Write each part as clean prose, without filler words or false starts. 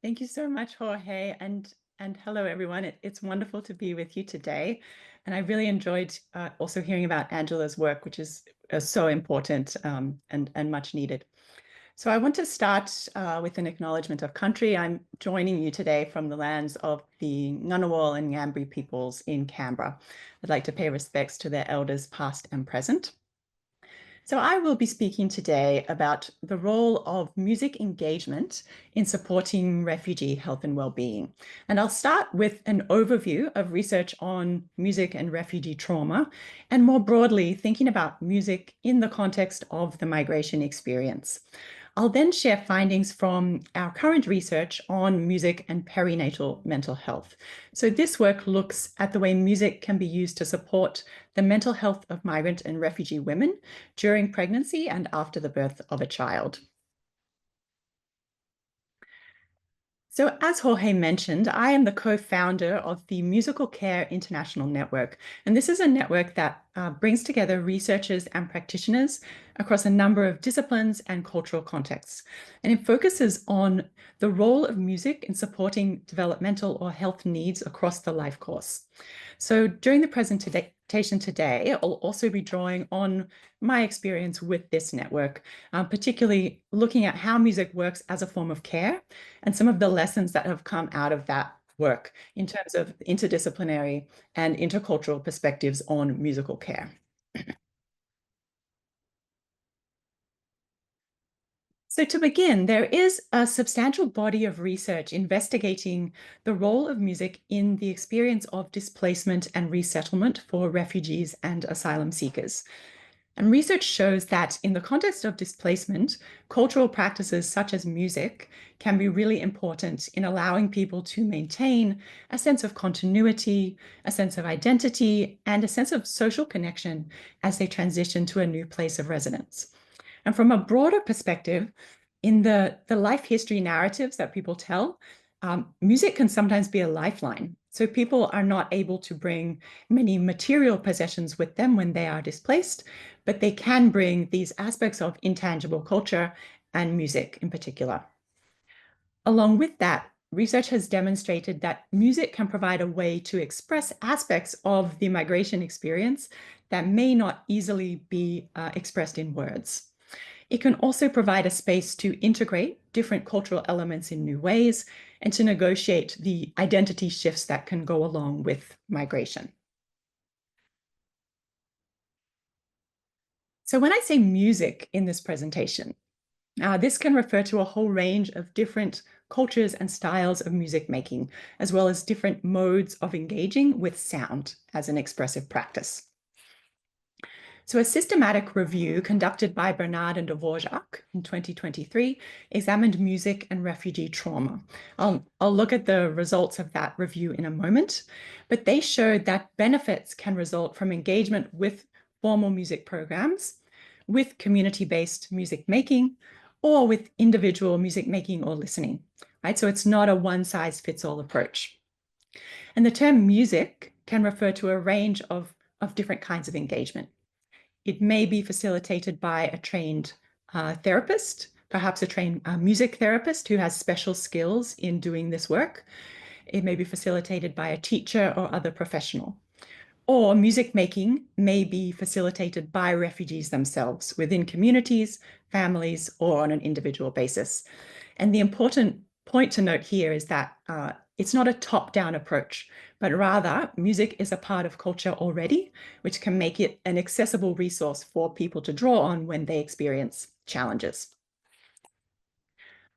Thank you so much, Jorge, and hello, everyone. It's wonderful to be with you today, and I really enjoyed also hearing about Angela's work, which is so important and much needed. So I want to start with an acknowledgement of country. I'm joining you today from the lands of the Ngunnawal and Ngambri peoples in Canberra. I'd like to pay respects to their elders, past and present. So I will be speaking today about the role of music engagement in supporting refugee health and well-being. And I'll start with an overview of research on music and refugee trauma, and more broadly, thinking about music in the context of the migration experience. I'll then share findings from our current research on music and perinatal mental health. So this work looks at the way music can be used to support the mental health of migrant and refugee women during pregnancy and after the birth of a child. So as Jorge mentioned, I am the co-founder of the Musical Care International Network. And this is a network that brings together researchers and practitioners across a number of disciplines and cultural contexts. And it focuses on the role of music in supporting developmental or health needs across the life course. So during the presentation today, I'll also be drawing on my experience with this network, particularly looking at how music works as a form of care and some of the lessons that have come out of that work in terms of interdisciplinary and intercultural perspectives on musical care. So to begin, there is a substantial body of research investigating the role of music in the experience of displacement and resettlement for refugees and asylum seekers. And research shows that in the context of displacement, cultural practices such as music can be really important in allowing people to maintain a sense of continuity, a sense of identity, and a sense of social connection as they transition to a new place of residence. And from a broader perspective, in the life history narratives that people tell, music can sometimes be a lifeline. So people are not able to bring many material possessions with them when they are displaced, but they can bring these aspects of intangible culture and music in particular. Along with that, research has demonstrated that music can provide a way to express aspects of the migration experience that may not easily be expressed in words. It can also provide a space to integrate different cultural elements in new ways and to negotiate the identity shifts that can go along with migration. So when I say music in this presentation, this can refer to a whole range of different cultures and styles of music making, as well as different modes of engaging with sound as an expressive practice. So a systematic review conducted by Bernard and Dvorak in 2023 examined music and refugee trauma. I'll look at the results of that review in a moment, but they showed that benefits can result from engagement with formal music programs, with community-based music making, or with individual music making or listening, right? So it's not a one-size-fits-all approach. And the term music can refer to a range of different kinds of engagement. It may be facilitated by a trained therapist, perhaps a trained music therapist who has special skills in doing this work. It may be facilitated by a teacher or other professional. Or music making may be facilitated by refugees themselves within communities, families, or on an individual basis. And the important point to note here is that it's not a top-down approach, but rather music is a part of culture already, which can make it an accessible resource for people to draw on when they experience challenges.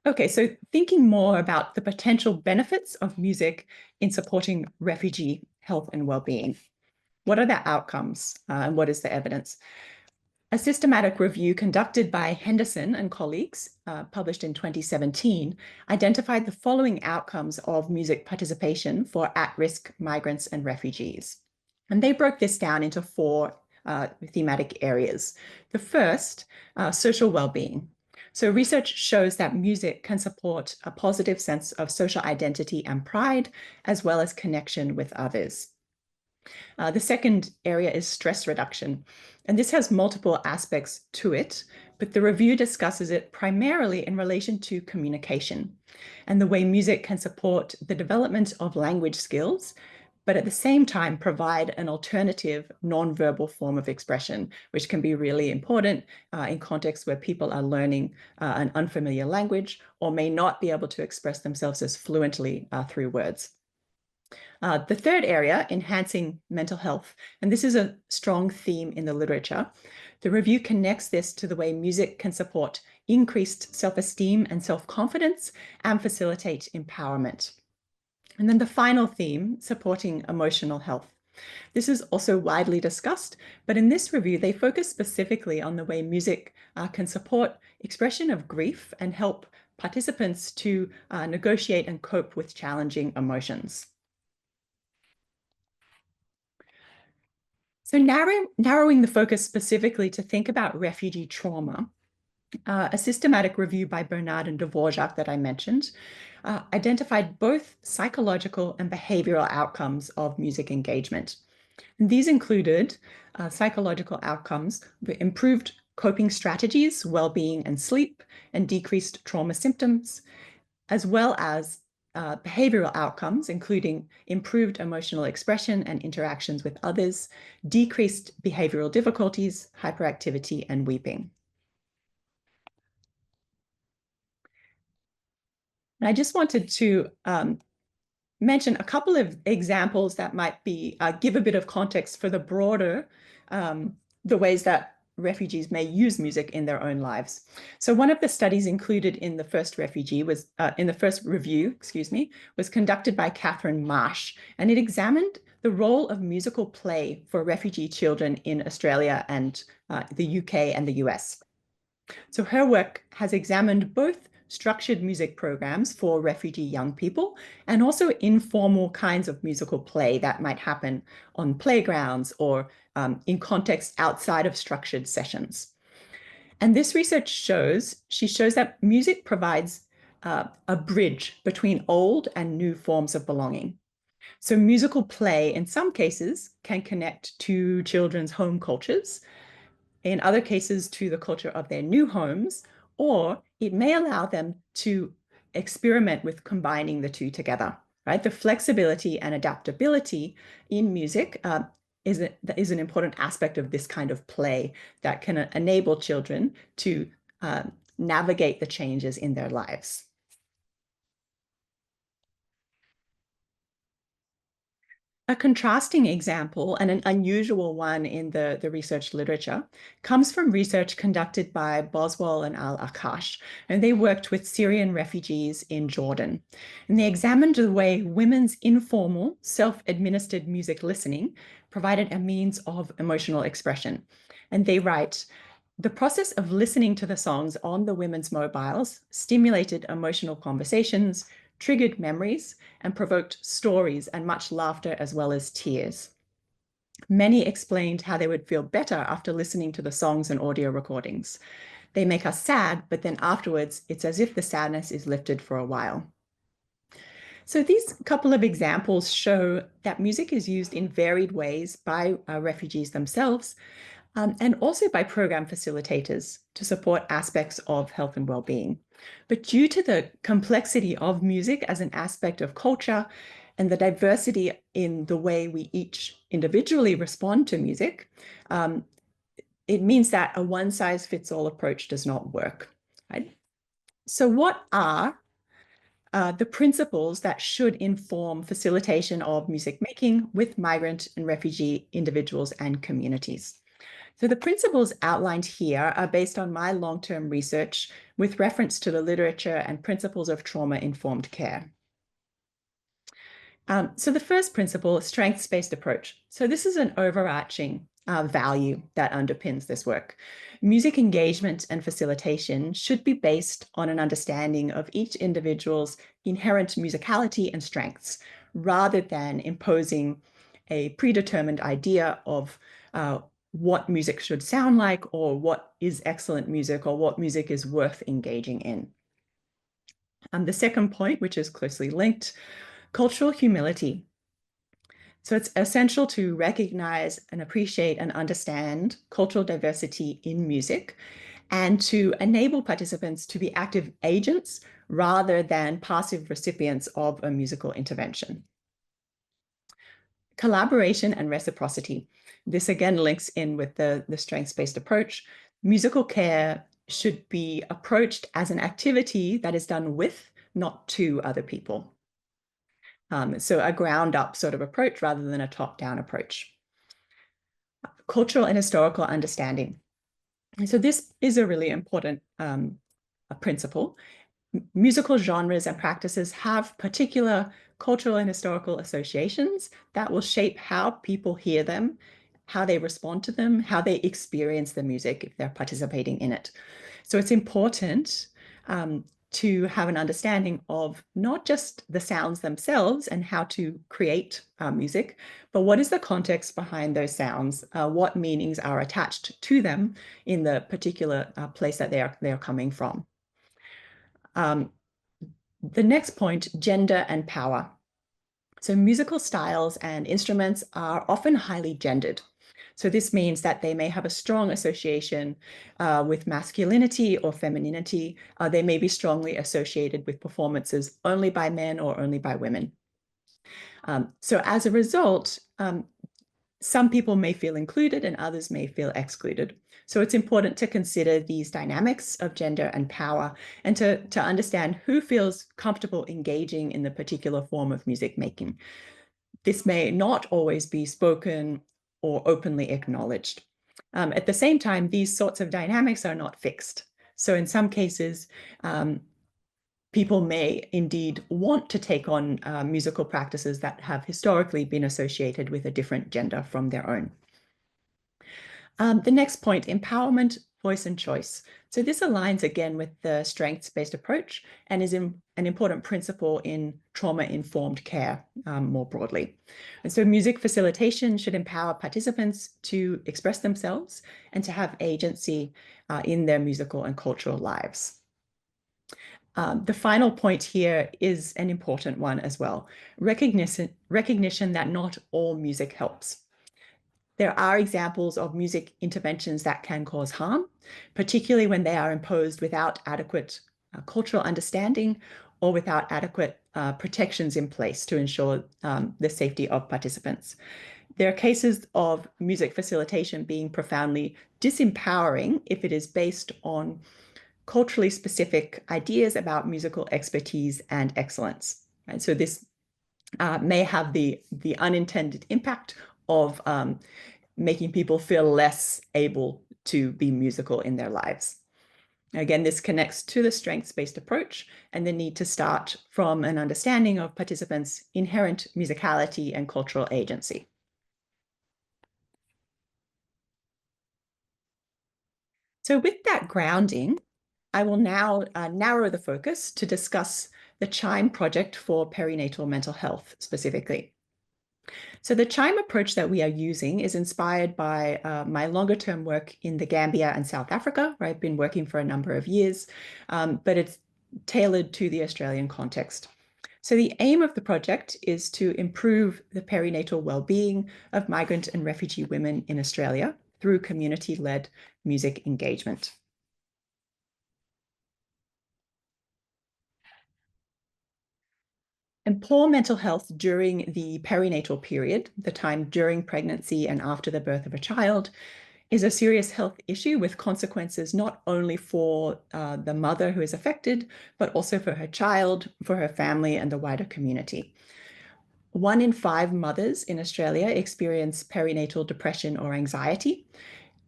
Okay, so thinking more about the potential benefits of music in supporting refugee health and well-being. What are the outcomes and what is the evidence? A systematic review conducted by Henderson and colleagues, published in 2017, identified the following outcomes of music participation for at-risk migrants and refugees. And they broke this down into four thematic areas. The first, social well-being. So research shows that music can support a positive sense of social identity and pride, as well as connection with others. The second area is stress reduction. And this has multiple aspects to it, but the review discusses it primarily in relation to communication and the way music can support the development of language skills, but at the same time provide an alternative non-verbal form of expression, which can be really important in contexts where people are learning an unfamiliar language or may not be able to express themselves as fluently through words. The third area, enhancing mental health, and this is a strong theme in the literature. The review connects this to the way music can support increased self-esteem and self-confidence and facilitate empowerment. And then the final theme, supporting emotional health. This is also widely discussed, but in this review, they focus specifically on the way music can support expression of grief and help participants to negotiate and cope with challenging emotions. So narrowing the focus specifically to think about refugee trauma, a systematic review by Bernard and Dvorak that I mentioned identified both psychological and behavioral outcomes of music engagement. And these included psychological outcomes, improved coping strategies, well-being and sleep, and decreased trauma symptoms, as well as behavioral outcomes, including improved emotional expression and interactions with others, decreased behavioral difficulties, hyperactivity, and weeping. And I just wanted to mention a couple of examples that might be give a bit of context for the broader the ways that refugees may use music in their own lives. So one of the studies included in the first review, was conducted by Catherine Marsh, and it examined the role of musical play for refugee children in Australia and the UK and the US. So her work has examined both structured music programs for refugee young people and also informal kinds of musical play that might happen on playgrounds or in contexts outside of structured sessions. And this research she shows that music provides a bridge between old and new forms of belonging. So musical play, in some cases, can connect to children's home cultures, in other cases to the culture of their new homes, or it may allow them to experiment with combining the two together, right? The flexibility and adaptability in music is an important aspect of this kind of play that can enable children to navigate the changes in their lives. A contrasting example, and an unusual one in the research literature, comes from research conducted by Boswell and Al-Akash, and they worked with Syrian refugees in Jordan. And they examined the way women's informal, self-administered music listening provided a means of emotional expression. And they write, the process of listening to the songs on the women's mobiles stimulated emotional conversations, triggered memories, and provoked stories and much laughter as well as tears. Many explained how they would feel better after listening to the songs and audio recordings. They make us sad, but then afterwards, it's as if the sadness is lifted for a while. So these couple of examples show that music is used in varied ways by refugees themselves, and also by program facilitators to support aspects of health and well-being. But due to the complexity of music as an aspect of culture and the diversity in the way we each individually respond to music, it means that a one-size-fits-all approach does not work, right? So what are the principles that should inform facilitation of music making with migrant and refugee individuals and communities? So the principles outlined here are based on my long-term research with reference to the literature and principles of trauma-informed care. So the first principle, strengths-based approach. So this is an overarching value that underpins this work. Music engagement and facilitation should be based on an understanding of each individual's inherent musicality and strengths, rather than imposing a predetermined idea of what music should sound like, or what is excellent music, or what music is worth engaging in. The second point, which is closely linked, cultural humility. So it's essential to recognize and appreciate and understand cultural diversity in music, and to enable participants to be active agents rather than passive recipients of a musical intervention. Collaboration and reciprocity. This again links in with the strengths-based approach. Musical care should be approached as an activity that is done with, not to, other people. So a ground-up sort of approach rather than a top-down approach. Cultural and historical understanding. And so this is a really important principle. Musical genres and practices have particular cultural and historical associations that will shape how people hear them, how they respond to them, how they experience the music if they're participating in it. So it's important to have an understanding of not just the sounds themselves and how to create music, but what is the context behind those sounds, what meanings are attached to them in the particular place that they are coming from. The next point, gender and power. So musical styles and instruments are often highly gendered. So this means that they may have a strong association with masculinity or femininity. They may be strongly associated with performances only by men or only by women. So as a result, some people may feel included and others may feel excluded. So it's important to consider these dynamics of gender and power and to understand who feels comfortable engaging in the particular form of music making. This may not always be spoken or openly acknowledged. At the same time, these sorts of dynamics are not fixed. So in some cases, people may indeed want to take on musical practices that have historically been associated with a different gender from their own. The next point, empowerment, voice and choice. So this aligns again with the strengths-based approach and is an important principle in trauma-informed care more broadly. And so music facilitation should empower participants to express themselves and to have agency in their musical and cultural lives. The final point here is an important one as well. Recognition that not all music helps. There are examples of music interventions that can cause harm, particularly when they are imposed without adequate cultural understanding or without adequate protections in place to ensure the safety of participants. There are cases of music facilitation being profoundly disempowering if it is based on culturally specific ideas about musical expertise and excellence. And so this may have the unintended impact of making people feel less able to be musical in their lives. Again, this connects to the strengths-based approach and the need to start from an understanding of participants' inherent musicality and cultural agency. So with that grounding, I will now narrow the focus to discuss the CHIME project for perinatal mental health specifically. So the CHIME approach that we are using is inspired by my longer-term work in the Gambia and South Africa, where I've been working for a number of years, but it's tailored to the Australian context. So the aim of the project is to improve the perinatal well-being of migrant and refugee women in Australia through community-led music engagement. And poor mental health during the perinatal period, the time during pregnancy and after the birth of a child, is a serious health issue with consequences not only for the mother who is affected, but also for her child, for her family, and the wider community. 1 in 5 mothers in Australia experience perinatal depression or anxiety,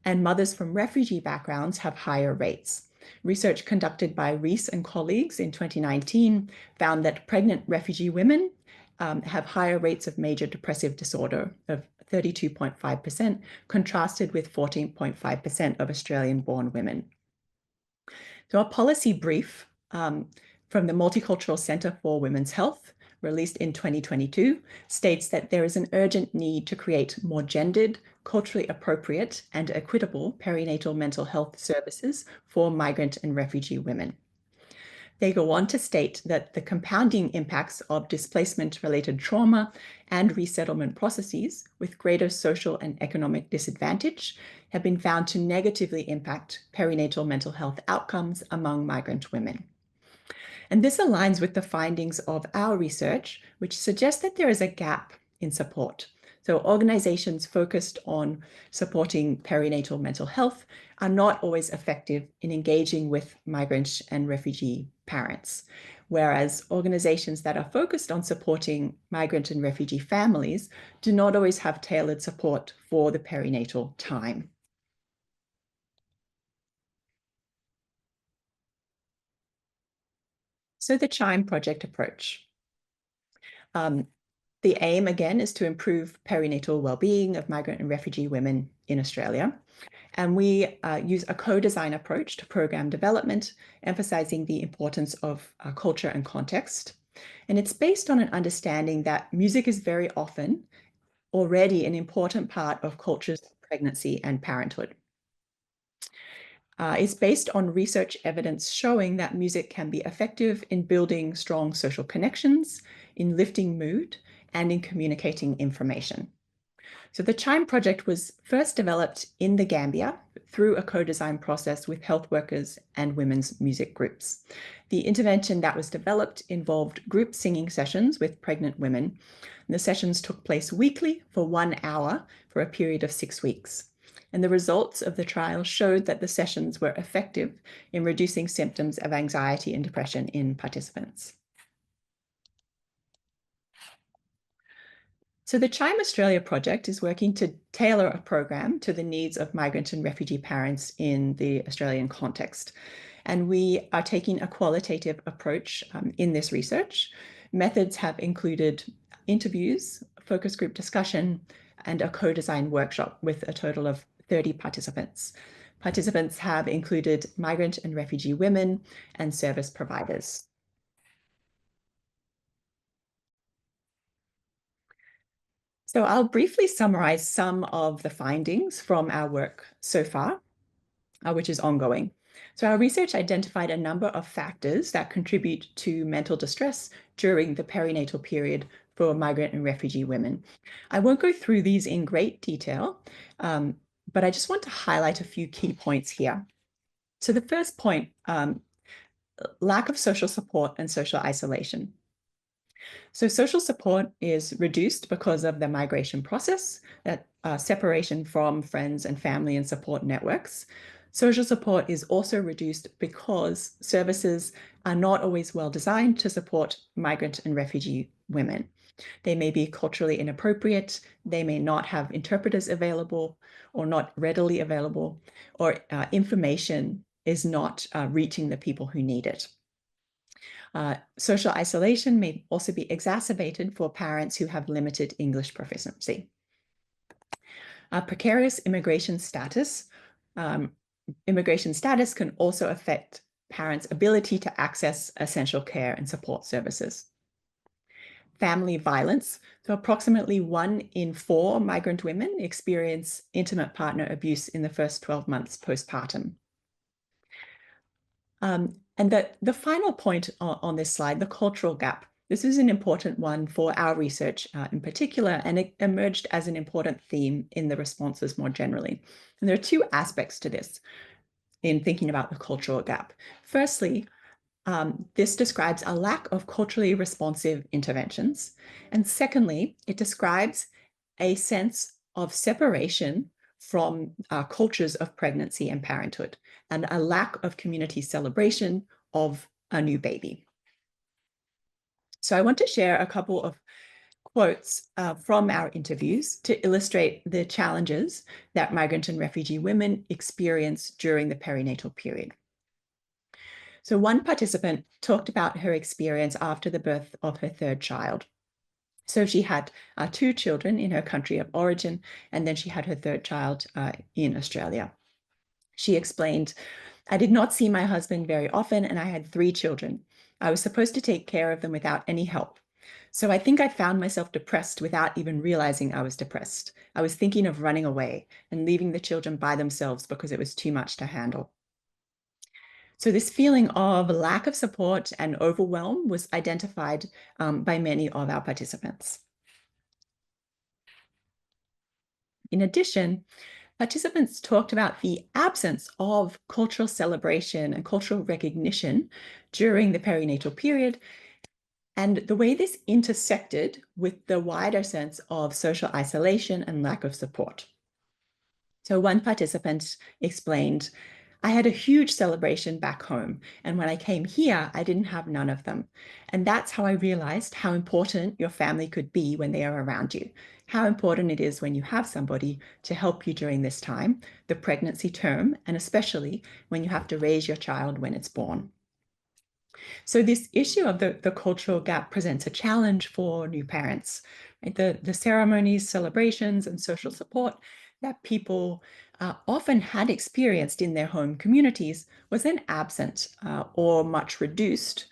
and mothers from refugee backgrounds have higher rates. Research conducted by Rees and colleagues in 2019 found that pregnant refugee women have higher rates of major depressive disorder of 32.5%, contrasted with 14.5% of Australian-born women. So a policy brief from the Multicultural Centre for Women's Health, released in 2022, states that there is an urgent need to create more gendered, culturally appropriate, and equitable perinatal mental health services for migrant and refugee women. They go on to state that the compounding impacts of displacement-related trauma and resettlement processes with greater social and economic disadvantage have been found to negatively impact perinatal mental health outcomes among migrant women. And this aligns with the findings of our research, which suggests that there is a gap in support. So organizations focused on supporting perinatal mental health are not always effective in engaging with migrant and refugee parents, whereas organizations that are focused on supporting migrant and refugee families do not always have tailored support for the perinatal time. So the CHIME project approach. The aim, again, is to improve perinatal well-being of migrant and refugee women in Australia. And we use a co-design approach to program development, emphasizing the importance of culture and context. And it's based on an understanding that music is very often already an important part of cultures of pregnancy and parenthood. It's based on research evidence showing that music can be effective in building strong social connections, in lifting mood, and in communicating information. So the CHIME project was first developed in the Gambia through a co-design process with health workers and women's music groups. The intervention that was developed involved group singing sessions with pregnant women. And the sessions took place weekly for 1 hour for a period of 6 weeks. And the results of the trial showed that the sessions were effective in reducing symptoms of anxiety and depression in participants. So the CHIME Australia project is working to tailor a program to the needs of migrant and refugee parents in the Australian context. And we are taking a qualitative approach in this research. Methods have included interviews, focus group discussion, and a co-design workshop with a total of 30 participants. Participants have included migrant and refugee women and service providers. So I'll briefly summarize some of the findings from our work so far, which is ongoing. So our research identified a number of factors that contribute to mental distress during the perinatal period for migrant and refugee women. I won't go through these in great detail, but I just want to highlight a few key points here. So the first point, lack of social support and social isolation. So social support is reduced because of the migration process, that separation from friends and family and support networks. Social support is also reduced because services are not always well designed to support migrant and refugee women. They may be culturally inappropriate, they may not have interpreters available or not readily available, or information is not reaching the people who need it. Social isolation may also be exacerbated for parents who have limited English proficiency. Precarious immigration status. Immigration status can also affect parents' ability to access essential care and support services. Family violence. So approximately 1 in 4 migrant women experience intimate partner abuse in the first 12 months postpartum. And the final point on this slide, the cultural gap. This is an important one for our research in particular, and it emerged as an important theme in the responses more generally. And there are 2 aspects to this in thinking about the cultural gap. Firstly, this describes a lack of culturally responsive interventions. And secondly, it describes a sense of separation from cultures of pregnancy and parenthood, and a lack of community celebration of a new baby. So I want to share a couple of quotes from our interviews to illustrate the challenges that migrant and refugee women experience during the perinatal period. So one participant talked about her experience after the birth of her 3rd child. So she had 2 children in her country of origin, and then she had her 3rd child in Australia. She explained, "I did not see my husband very often, and I had 3 children. I was supposed to take care of them without any help. So I think I found myself depressed without even realizing I was depressed. I was thinking of running away and leaving the children by themselves because it was too much to handle." So this feeling of lack of support and overwhelm was identified by many of our participants. In addition, participants talked about the absence of cultural celebration and cultural recognition during the perinatal period, and the way this intersected with the wider sense of social isolation and lack of support. So one participant explained, I had a huge celebration back home, and when I came here, I didn't have none of them. And that's how I realized how important your family could be when they are around you, how important it is when you have somebody to help you during this time, the pregnancy term, and especially when you have to raise your child when it's born. So this issue of the cultural gap presents a challenge for new parents. Right? The ceremonies, celebrations, and social support that people often had experienced in their home communities was then absent or much reduced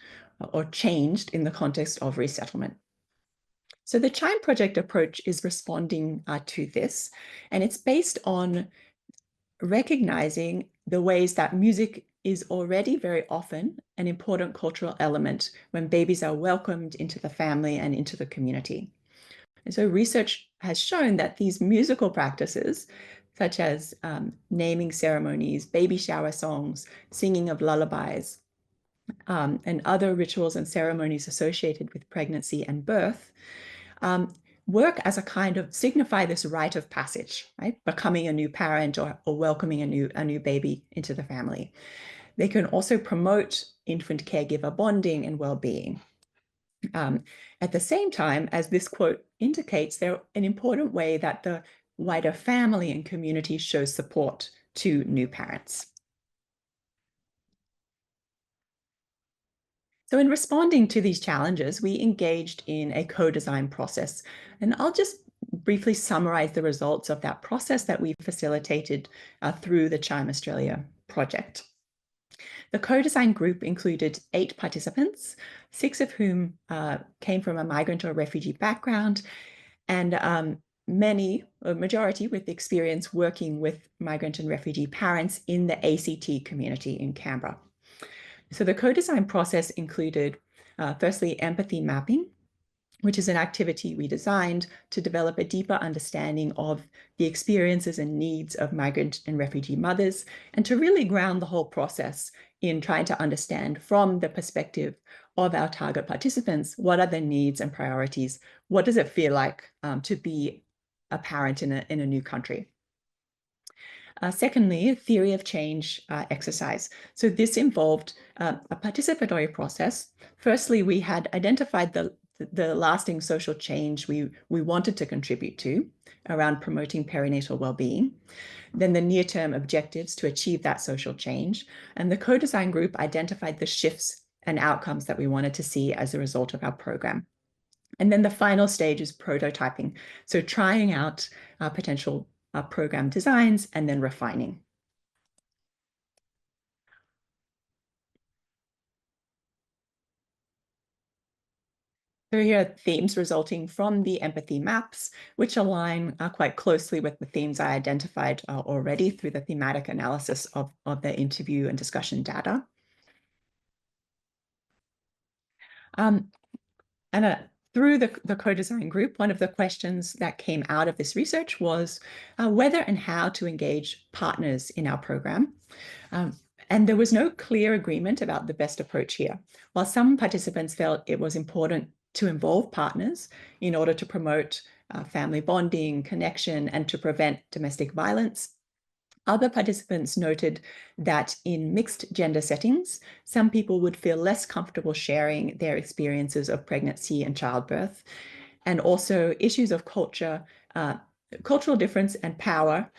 or changed in the context of resettlement. So the Chime Project approach is responding to this, and it's based on recognizing the ways that music is already very often an important cultural element when babies are welcomed into the family and into the community. And so research has shown that these musical practices, such as naming ceremonies, baby shower songs, singing of lullabies, and other rituals and ceremonies associated with pregnancy and birth, work as a kind of signify this rite of passage, right? Becoming a new parent or welcoming a new baby into the family. They can also promote infant caregiver bonding and well-being. At the same time, as this quote indicates, they're an important way that the wider family and community shows support to new parents. So in responding to these challenges, we engaged in a co-design process. And I'll just briefly summarize the results of that process that we facilitated through the Chime Australia project. The co-design group included 8 participants, 6 of whom came from a migrant or refugee background, and a majority with experience working with migrant and refugee parents in the ACT community in Canberra. So the co-design process included, firstly, empathy mapping, which is an activity we designed to develop a deeper understanding of the experiences and needs of migrant and refugee mothers, and to really ground the whole process in trying to understand from the perspective of our target participants, what are their needs and priorities? What does it feel like to be a parent in a new country? Secondly, theory of change exercise. So this involved a participatory process. Firstly, we had identified the lasting social change we wanted to contribute to around promoting perinatal well-being, then the near-term objectives to achieve that social change, and the co-design group identified the shifts and outcomes that we wanted to see as a result of our program. And then the final stage is prototyping, so trying out potential program designs and then refining. So here are themes resulting from the empathy maps, which align quite closely with the themes I identified already through the thematic analysis of the interview and discussion data. Through the co-design group, one of the questions that came out of this research was whether and how to engage partners in our program. And there was no clear agreement about the best approach here. While some participants felt it was important to involve partners in order to promote family bonding, connection, and to prevent domestic violence, other participants noted that in mixed gender settings, some people would feel less comfortable sharing their experiences of pregnancy and childbirth, and also issues of culture, cultural difference and power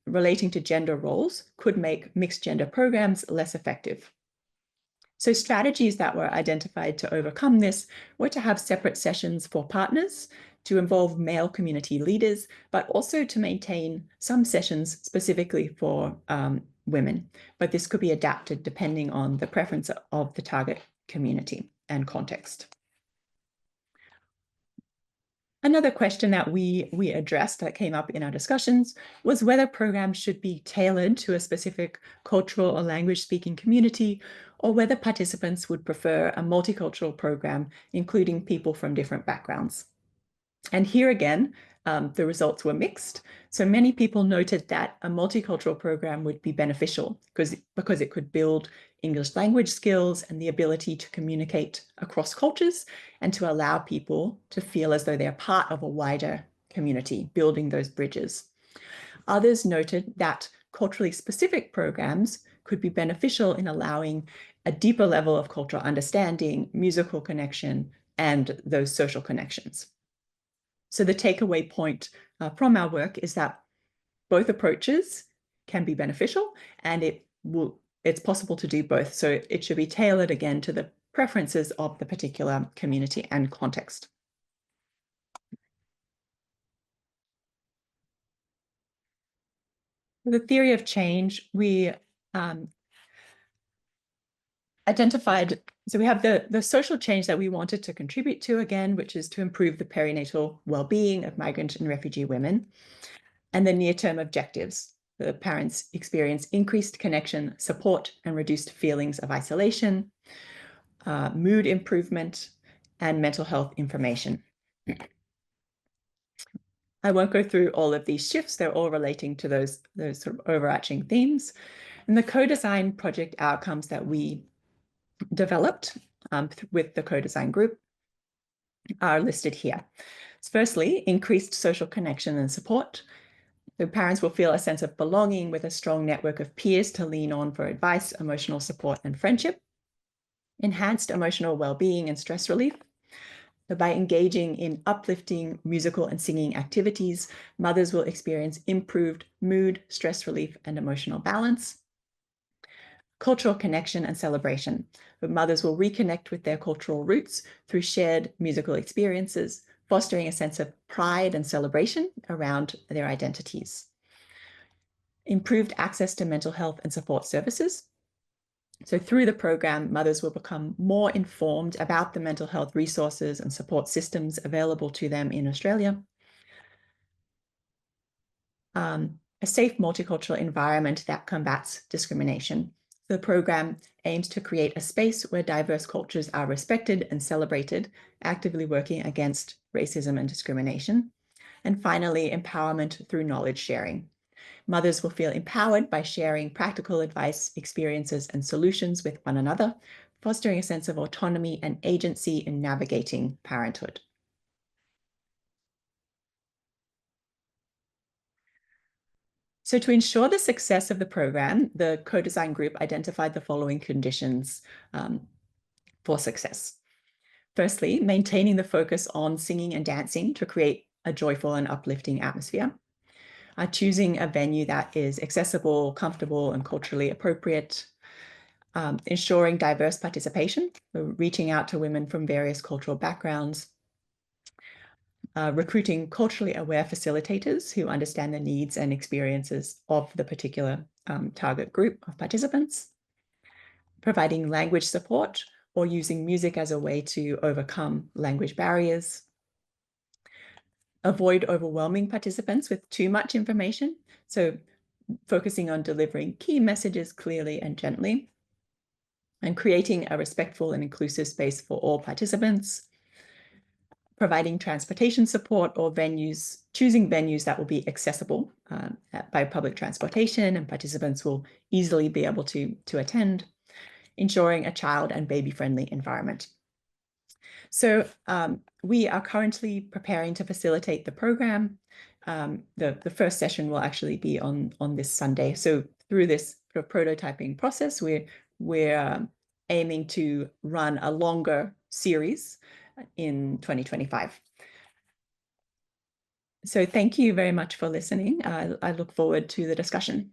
relating to gender roles could make mixed gender programs less effective. So strategies that were identified to overcome this were to have separate sessions for partners, to involve male community leaders, but also to maintain some sessions specifically for women. But this could be adapted depending on the preference of the target community and context. Another question that we addressed that came up in our discussions was whether programs should be tailored to a specific cultural or language speaking community, or whether participants would prefer a multicultural program, including people from different backgrounds. And here again, the results were mixed. So many people noted that a multicultural program would be beneficial because it could build English language skills and the ability to communicate across cultures and to allow people to feel as though they're part of a wider community, building those bridges. Others noted that culturally specific programs could be beneficial in allowing a deeper level of cultural understanding, musical connection, and those social connections. So the takeaway point from our work is that both approaches can be beneficial, and it's possible to do both. So it should be tailored again to the preferences of the particular community and context. The theory of change, we identified, so we have the social change that we wanted to contribute to again, which is to improve the perinatal well-being of migrant and refugee women, and the near-term objectives. The parents experience increased connection, support, and reduced feelings of isolation, mood improvement, and mental health information. I won't go through all of these shifts. They're all relating to those sort of overarching themes. And the co-design project outcomes that we developed with the co-design group are listed here. So firstly, increased social connection and support. The parents will feel a sense of belonging with a strong network of peers to lean on for advice, emotional support, and friendship. Enhanced emotional well-being and stress relief. So by engaging in uplifting musical and singing activities, mothers will experience improved mood, stress relief, and emotional balance. Cultural connection and celebration. The mothers will reconnect with their cultural roots through shared musical experiences, fostering a sense of pride and celebration around their identities. Improved access to mental health and support services. So through the program, mothers will become more informed about the mental health resources and support systems available to them in Australia. A safe multicultural environment that combats discrimination. The program aims to create a space where diverse cultures are respected and celebrated, actively working against racism and discrimination. And finally, empowerment through knowledge sharing. Mothers will feel empowered by sharing practical advice, experiences, and solutions with one another, fostering a sense of autonomy and agency in navigating parenthood. So to ensure the success of the program, the co-design group identified the following conditions for success. Firstly, maintaining the focus on singing and dancing to create a joyful and uplifting atmosphere. Choosing a venue that is accessible, comfortable, and culturally appropriate. Ensuring diverse participation, so reaching out to women from various cultural backgrounds. Recruiting culturally aware facilitators who understand the needs and experiences of the particular target group of participants. Providing language support or using music as a way to overcome language barriers. Avoid overwhelming participants with too much information, so focusing on delivering key messages clearly and gently. And creating a respectful and inclusive space for all participants. Providing transportation support or venues, choosing venues that will be accessible by public transportation and participants will easily be able to attend. Ensuring a child and baby-friendly environment. So we are currently preparing to facilitate the program. The first session will actually be on this Sunday. So through this sort of prototyping process, we're aiming to run a longer series in 2025. So thank you very much for listening. I look forward to the discussion.